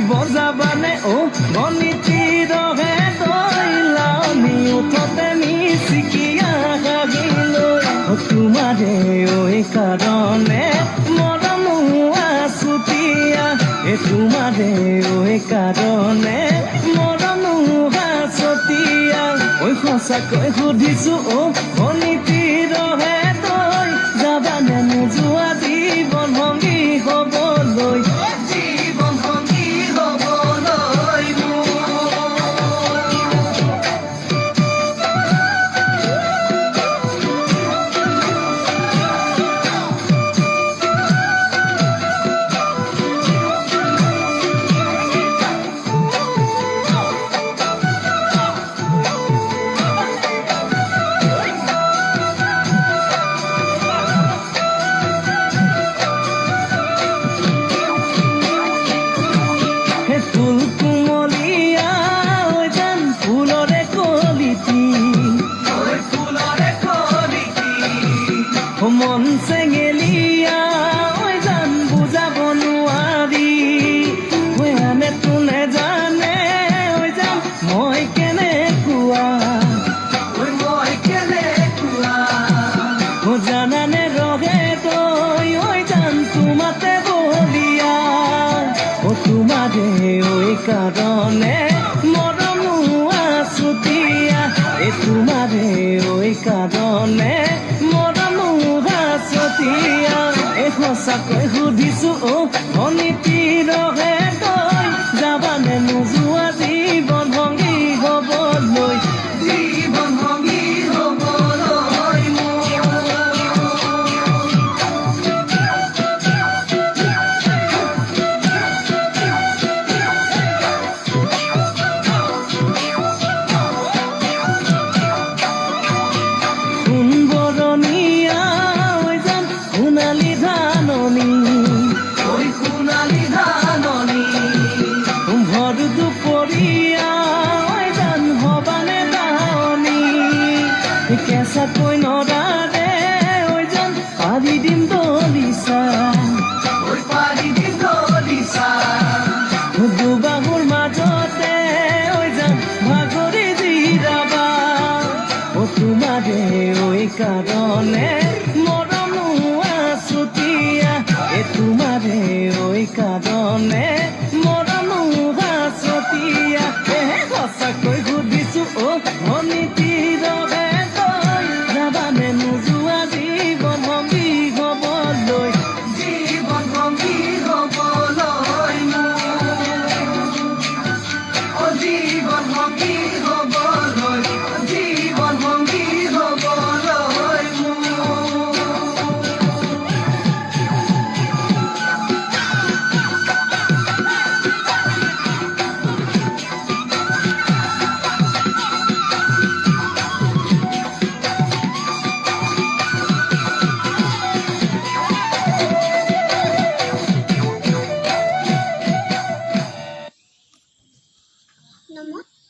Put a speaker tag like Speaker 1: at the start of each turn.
Speaker 1: বজাবানে ও মনিতি ৰহে দৈলানি উঠতে মিচিকিয়া হাগিলৈ তোমাৰে ঐ কাৰণে মৰম আছুতীয়া তোমাৰে ঐ কাৰণে মৰম আছুতীয়া ঐ সঁচাকৈ সুধিছো ও মনিতি ৰহে দৈ যাবানে নোযোৱা জীৱন সংগী হ'বলৈ ফুল কুমলীয়া ঐ জান ফুলৰে কলিতি মন চেঙেলীয়া ঐ জান বুজাব নোৱাৰি ঐ আনে তোনে জানে ঐ জান মই কেনেকুৱা জানানে ৰহে তই ঐ জান তোমাতে বলিয়া তোমাৰে ঐ কাৰণে মৰম আছুতীয়া তোমাৰে ঐ কাৰণে মৰম আছুতীয়া সঁচাকৈ সুধিছো ও অনীতি ৰহে তই যাবানে নোযোৱা জীৱন সংগী হ'বলৈ জীৱন সংগী হ'বলৈ সোণবৰণীয়া ঐ জান সোণালী ধাননি ভৰ দুপৰীয়া ঐ জান হবানে দাহনি কেঁচাকৈ নৰাৰে ঐ জান পাৰি দিম দলিচা দুবাহুৰ মাজতে ঐ জান ভাগৰি জিৰাবা তোমাৰে ঐ কাৰণে মৰম আছুতীয়া তোমাৰে ঐ কাৰণে মৰম আছুতীয়া সঁচাকৈ সুধিছো ও অনীতি ৰহে তই যাবানে নোযোৱা জীৱন সংগী হ'বলৈ জীৱন সংগী হ'বলৈ জীৱন সংগী হ'বলৈ জীৱন সংগী হ'বলৈ
Speaker 2: Nomor